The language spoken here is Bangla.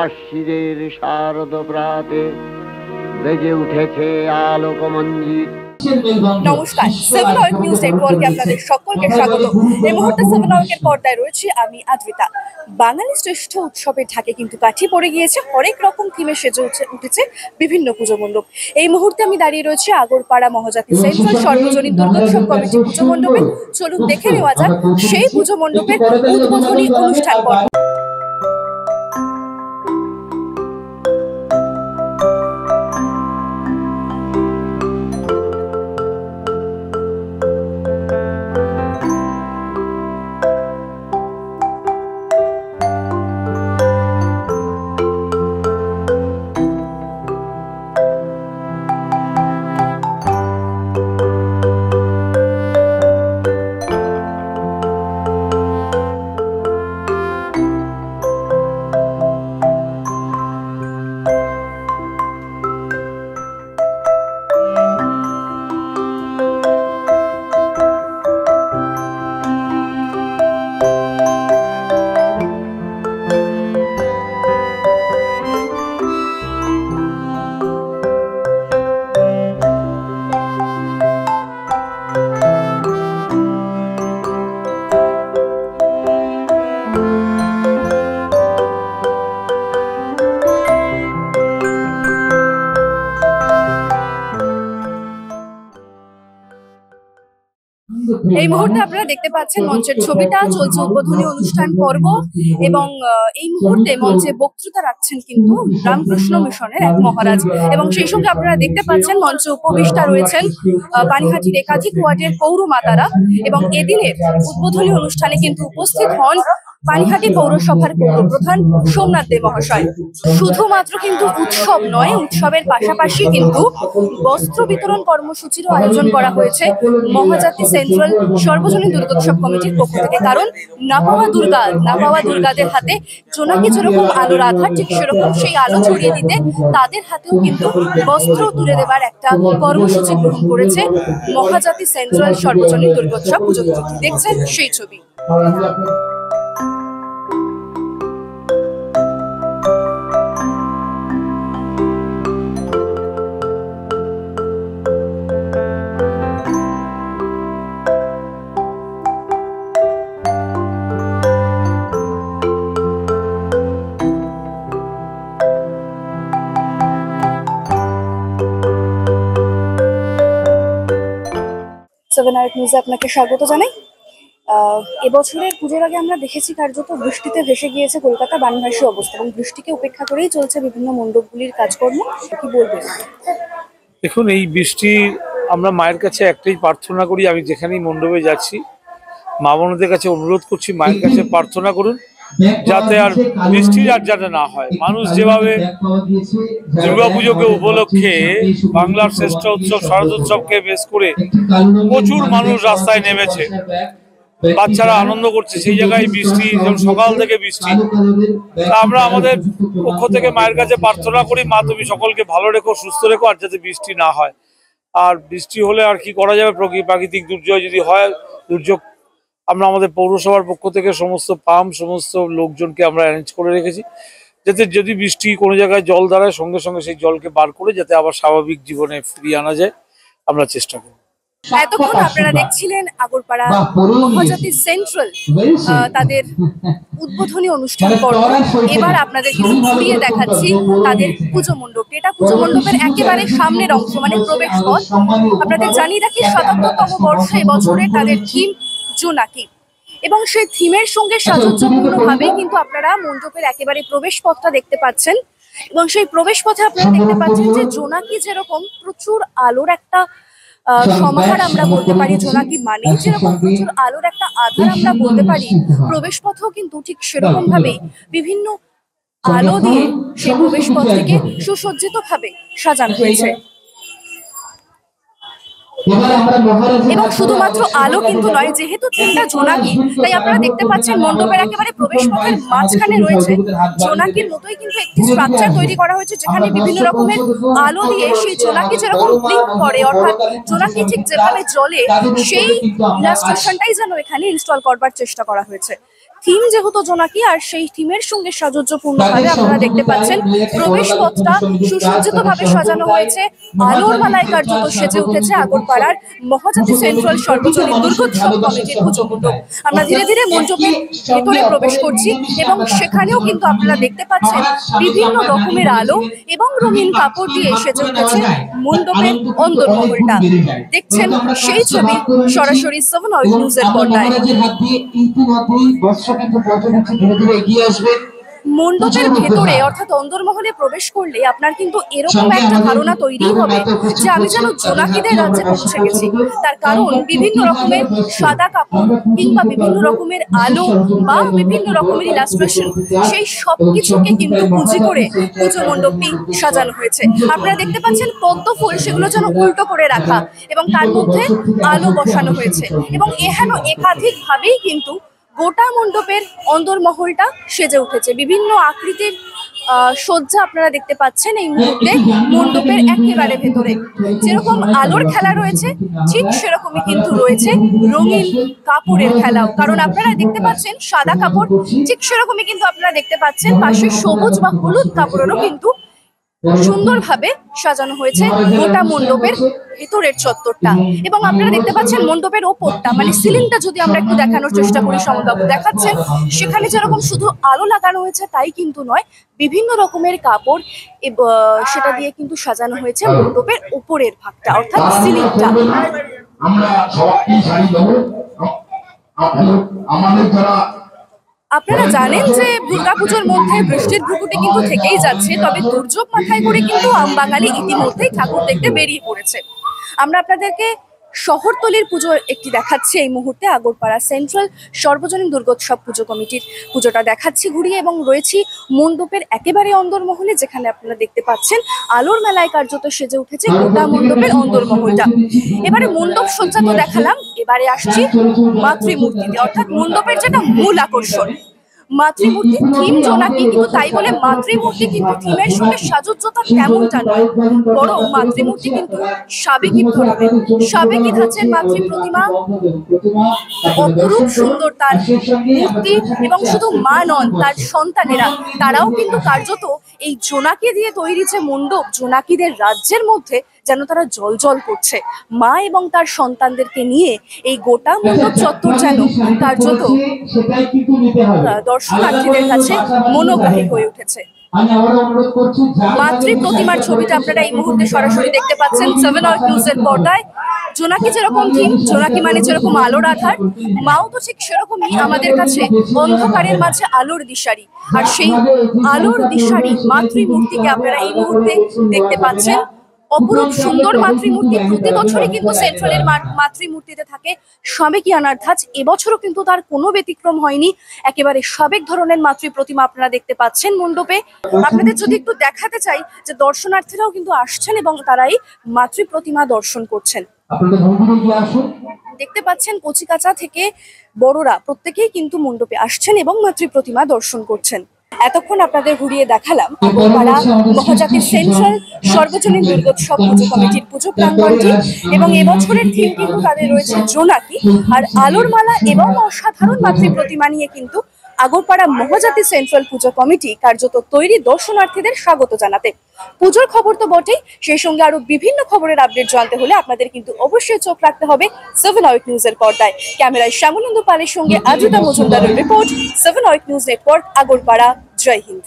আশ্বিনের শারদ প্রাতে বেজে উঠেছে আলোকমঞ্জিত। নমস্কার, 7 আওয়ার নিউজ নেটওয়ার্কে আপনাদের সকলকে স্বাগত। এই মুহূর্তে 7 আওয়ারের পর্দায় রয়েছে আমি আদ্রিতা। বাঙালি শ্রেষ্ঠ উৎসবের ঢাকে কিন্তু কাঠি পড়ে গিয়েছে, হরেক রকম থিমে সেজে উঠেছে বিভিন্ন পুজো মণ্ডপ। এই মুহূর্তে আমি দাঁড়িয়ে রয়েছি আগরপাড়া মহাজাতি সেন্ট্রাল সর্বজনীন দুর্গোৎসব কমিটি পুজো মণ্ডপে। চলুন দেখে নেওয়া যাক সেই পুজো মণ্ডপের উদ্বোধনী অনুষ্ঠান পর্ব। এই মুহূর্তে আপনারা দেখতে পাচ্ছেন মঞ্চের ছবিটা চলছে উদ্বোধনী অনুষ্ঠান পর্ব এবং এই মুহূর্তে মঞ্চে বক্তৃতা রাখছেন কিন্তু রামকৃষ্ণ মিশনের এক মহারাজ এবং সেই সঙ্গে আপনারা দেখতে পাচ্ছেন মঞ্চে উপবিষ্টা রয়েছেন পানিহাটির একাধিক ওয়ার্ডের পৌরমাতারা এবং এদিনের উদ্বোধনী অনুষ্ঠানে কিন্তু উপস্থিত হন পানিহাটি পৌরসভার পৌরপ্রধান সোমনাথ দে মহাশয়। শুধুমাত্র কিন্তু উৎসব নয়, উৎসবের পাশাপাশি কিন্তু বস্ত্র বিতরণ কর্মসূচিরও আয়োজন করা হয়েছে মহাজাতি সেন্ট্রাল সর্বজনীন দুর্গোৎসব কমিটির পক্ষ থেকে। কারণ না পাওয়া দুর্গাদের হাতে জোনাকি যেরকম আলোর আধার, ঠিক সেরকম সেই আলো ছড়িয়ে দিতে তাদের হাতেও কিন্তু বস্ত্র তুলে দেবার একটা কর্মসূচি গ্রহণ করেছে মহাজাতি সেন্ট্রাল সর্বজনীন দুর্গোৎসব পুজো কমিটি। দেখছেন সেই ছবি। নিউজে আপনাকে স্বাগত জানাই। এবছরের পুজোর আগে আমরা দেখেছি কার্যত বৃষ্টিতে ভেসে গিয়েছে কলকাতা বানভাসী অবস্থা এবং বৃষ্টিকে উপেক্ষা করেই চলছে বিভিন্ন মণ্ডপগুলির কাজকর্ম। কি বলবেন? দেখুন, এই বৃষ্টি আমরা মায়ের কাছে একটাই প্রার্থনা করি। আমি যেখানেই মণ্ডপে যাচ্ছি মা বোনদের কাছে অনুরোধ করছি, মায়ের কাছে প্রার্থনা করুন যাতে আর বৃষ্টির আর যাতে না হয়। মানুষ যেভাবে দুর্গাপুজোকে উপলক্ষে বাংলার শ্রেষ্ঠ উৎসব শারদোৎসবকে বেশ করে প্রচুর মানুষ রাস্তায় নেমেছে, বাচ্চারা আনন্দ করছে, সেই জায়গায় বৃষ্টি, যেমন সকাল থেকে বৃষ্টি। আমরা আমাদের পক্ষ থেকে মায়ের কাছে প্রার্থনা করি, মা তুমি সকলকে ভালো রেখো, সুস্থ রেখো, আর যাতে বৃষ্টি না হয়। আর বৃষ্টি হলে আর কি করা যাবে, প্রাকৃতিক দুর্যোগ যদি হয়, দুর্যোগ আমরা আমাদের পৌরসভার পক্ষ থেকে সমস্ত পাম্প সমস্ত লোকজনকে আমরা অ্যারেঞ্জ করে রেখেছি যাতে যদি বৃষ্টি কোনো জায়গায় জল দাঁড়ায় সঙ্গে সঙ্গে সেই জলকে বার করে যাতে আবার স্বাভাবিক জীবনে ফিরিয়ে আনা যায়, আমরা চেষ্টা করব। এতক্ষণ আপনারা দেখছিলেন আগরপাড়া মহাজাতি সেন্ট্রাল তাদের উদ্বোধনী অনুষ্ঠান পর্ব। এবার আপনাদের কিন্তু ঘুরিয়ে দেখাচ্ছি তাদের পুজো মণ্ডপ। এটা পুজো মণ্ডপের একেবারে সামনের অংশ, মানে প্রবেশ পথ। আপনাদের জানিয়ে রাখি ৭৭তম বর্ষে এবছরে তাদের থিম জোনাকি এবং সেই থিমের সঙ্গে সাযুজ্যপূর্ণভাবে কিন্তু আপনারা মণ্ডপের একেবারে প্রবেশ পথটা দেখতে পাচ্ছেন এবং সেই প্রবেশ পথে আপনারা দেখতে পাচ্ছেন যে জোনাকি যেরকম প্রচুর আলোর একটা সমাহার আমরা বলতে পারি, জোনাকি মানে যেরকম প্রচুর আলোর একটা আধার আমরা বলতে পারি, প্রবেশ পথও কিন্তু ঠিক সেরকম ভাবে বিভিন্ন আলো দিয়ে সেই প্রবেশ পথ থেকে সুসজ্জিত ভাবে সাজানো হয়েছে। এবং শুধুমাত্র আলো কিন্তু নয়, যেহেতু থিমটা জোনাকি তাই আপনারা দেখতে পাচ্ছেন মণ্ডপের একেবারে প্রবেশ পথের মাঝখানে রয়েছে জোনাকির মতোই কিন্তু একটি স্ট্রাকচার তৈরি করা হয়েছে যেখানে বিভিন্ন রকমের আলো দিয়ে সেই জোনাকি যেরকম ব্লিঙ্ক করে, অর্থাৎ জোনাকি ঠিক যেভাবে জ্বলে সেই ইলাস্ট্রেশনটাই যেন এখানে ইনস্টল করবার চেষ্টা করা হয়েছে। থিম যেহেতু জোনাকি, আর সেই থিমের সঙ্গে সাজুজ্যপূর্ণভাবে আপনারা দেখতে পাচ্ছেন প্রবেশ পথটা সুসজ্জিত ভাবে সাজানো হয়েছে। আলোর মালায় কার্যত সেজে উঠেছে আগরপাড়ার মহাজাতি সেন্ট্রাল সর্বজনীন দুর্গোৎসব কমিটির পুজো মণ্ডপ। আমরা ধীরে ধীরে মণ্ডপের ভেতরে প্রবেশ করছি এবং সেখানেও কিন্তু আপনারা দেখতে পাচ্ছেন বিভিন্ন রকমের আলো এবং রঙিন কাপড় দিয়ে সেজে উঠেছে মণ্ডপের অন্দরমহলটা। দেখছেন সেই ছবি সরাসরি 7 আউট নিউজের পর্দায়। মণ্ডপের ভেতরে অর্থাৎ অন্দরমহলে প্রবেশ করলে আপনার কিন্তু এরকম একটা ধারণা তৈরি হবে যে আমি যেন জোনাকিদের রাজ্যে পৌঁছে গেছি। তার কারণ বিভিন্ন রকমের সাদা কাপড় কিংবা বিভিন্ন রকমের আলো বা বিভিন্ন রকমের ইলাস্ট্রেশন, সেই সবকিছুকে কিন্তু পুঁজি করে পুজো মণ্ডপটি সাজানো হয়েছে। আপনারা দেখতে পাচ্ছেন পদ্ম ফুল, সেগুলো যেন উল্টো করে রাখা এবং তার মধ্যে আলো বসানো হয়েছে এবং এহেন একাধিকভাবেই কিন্তু গোটা মণ্ডপের অন্দরমহলটা সেজে উঠেছে। বিভিন্ন আকৃতির সজ্জা আপনারা দেখতে পাচ্ছেন এই মুহূর্তে মণ্ডপের একেবারে ভেতরে। যেরকম আলোর খেলা রয়েছে ঠিক সেরকমই কিন্তু রয়েছে রঙিন কাপড়ের খেলাও। কারণ আপনারা দেখতে পাচ্ছেন সাদা কাপড়, ঠিক সেরকমই কিন্তু আপনারা দেখতে পাচ্ছেন পাশে সবুজ বা হলুদ কাপড়েরও কিন্তু সুন্দরভাবে সাজানো হয়েছে গোটা মণ্ডপের ভেতরের চত্বরটা। এবং আপনারা দেখতে পাচ্ছেন মণ্ডপের ওপরটা মানে সিলিংটা যদি আমরা একটু দেখানোর চেষ্টা করি, সমবাবু দেখাচ্ছেন সেখানে যেরকম শুধু আলো লাগানো হয়েছে তাই কিন্তু নয়, বিভিন্ন রকমের কাপড় সেটা দিয়ে কিন্তু সাজানো হয়েছে মণ্ডপের ওপরের ভাগটা অর্থাৎ সিলিংটা। আপনারা জানেন যে দুর্গাপুজোর মধ্যে বৃষ্টির ভ্রুকুটি কিন্তু থেকেই যাচ্ছে, তবে দুর্যোগ মাথায় করে কিন্তু আমবাঙালি ইতিমধ্যেই ঠাকুর দেখতে বেরিয়ে পড়েছে। আমরা আপনাদেরকে শহরতলির পুজো একটি দেখাচ্ছি এই মুহূর্তে, আগরপাড়া সেন্ট্রাল সর্বজনীন দুর্গোৎসব পুজো কমিটির পুজোটা দেখাচ্ছি ঘুরিয়ে এবং রয়েছি মণ্ডপের একেবারে অন্দরমহলে, যেখানে আপনারা দেখতে পাচ্ছেন আলোর মেলায় কার্যত সেজে উঠেছে গোটা মণ্ডপের অন্দরমহলটা। এবারে মণ্ডপ সজ্জা তো দেখালাম, এবারে আসছি মাতৃমূর্তিতে অর্থাৎ মণ্ডপের যেটা মূল আকর্ষণ মাতৃমূর্তি। থিম জোনাকি, কিন্তু তাই বলে মাতৃমূর্তি কিন্তু থিমের সঙ্গে সাজুজ্যতা তেমনটা নয়, বরং মাতৃমূর্তি কিন্তু সাবেকি ধরনের, সাবেকি ধাঁচের মাতৃ প্রতিমা, অপরূপ সুন্দর তার মূর্তি এবং শুধু মা নন তার সন্তানেরা তারাও কিন্তু কার্যত এই জোনাকি দিয়ে তৈরি যে মণ্ডপ, জোনাকিদের রাজ্যের মধ্যে যেন তারা জল করছে। মা এবং তার সন্তানদেরকে নিয়ে এই গোটা মণ্ডপ চত্বর যেন কার্যত দর্শনার্থীদের কাছে মনোগ্রাহী হয়ে উঠেছে। মাতৃ প্রতিমার ছবিটা আপনারা এই মুহূর্তে সরাসরি দেখতে পাচ্ছেন 7 আউট নিউজের পর্দায়। জোনাকি যেরকম থিম, জোনাকি মানে যেরকম আলোর আধার, মাও তো ঠিক সেরকমই আমাদের কাছে অন্ধকারের মাঝে আলোর দিশারি। আর সেই আলোর দিশারি মাতৃমূর্তিকে আপনারা এই মুহূর্তে দেখতে পাচ্ছেন। অপরূপ সুন্দর মাতৃমূর্তি, প্রতি বছরই কিন্তু সেন্ট্রালের মাতৃমূর্তিতে থাকে সাবেকি আনার ধাঁচ, এবছরও কিন্তু তার কোনো ব্যতিক্রম হয়নি। একেবারে সাবেক ধরনের মাতৃ প্রতিমা আপনারা দেখতে পাচ্ছেন মণ্ডপে। আপনাদের যদি একটু দেখাতে চাই যে দর্শনার্থীরাও কিন্তু আসছেন এবং তারাই মাতৃ প্রতিমা দর্শন করছেন। দেখতে পাচ্ছেন কচিকাঁচা থেকে বড়রা প্রত্যেকেই কিন্তু মণ্ডপে আসছেন এবং মাতৃ প্রতিমা দর্শন করছেন। এতক্ষণ আপনাদের ঘুরিয়ে দেখালাম আগরপাড়া মহাজাতি সেন্ট্রাল সর্বজনীন দুর্গোৎসব পুজো কমিটির পুজো প্রাঙ্গণটি এবং এবছরের থিম কিন্তু তাদের রয়েছে জোনাকি আর আলোর মালা এবং অসাধারণ মাতৃ প্রতিমা নিয়ে কিন্তু আগরপাড়া মহাজাতি সেন্ট্রাল পুজো কমিটি কার্যত তৈরি দর্শনার্থীদের স্বাগত জানাতে। পুজোর খবর তো বটেই, সেই সঙ্গে আরো বিভিন্ন খবরের আপডেট জানতে হলে আপনাদের কিন্তু অবশ্যই চোখ রাখতে হবে 7 আউট নিউজের পর্দায়। ক্যামেরায় শ্যামলেন্দু পালের সঙ্গে আজিতা মজুমদারের report, 7 out news network, Agarpara. জয় হিন্দ।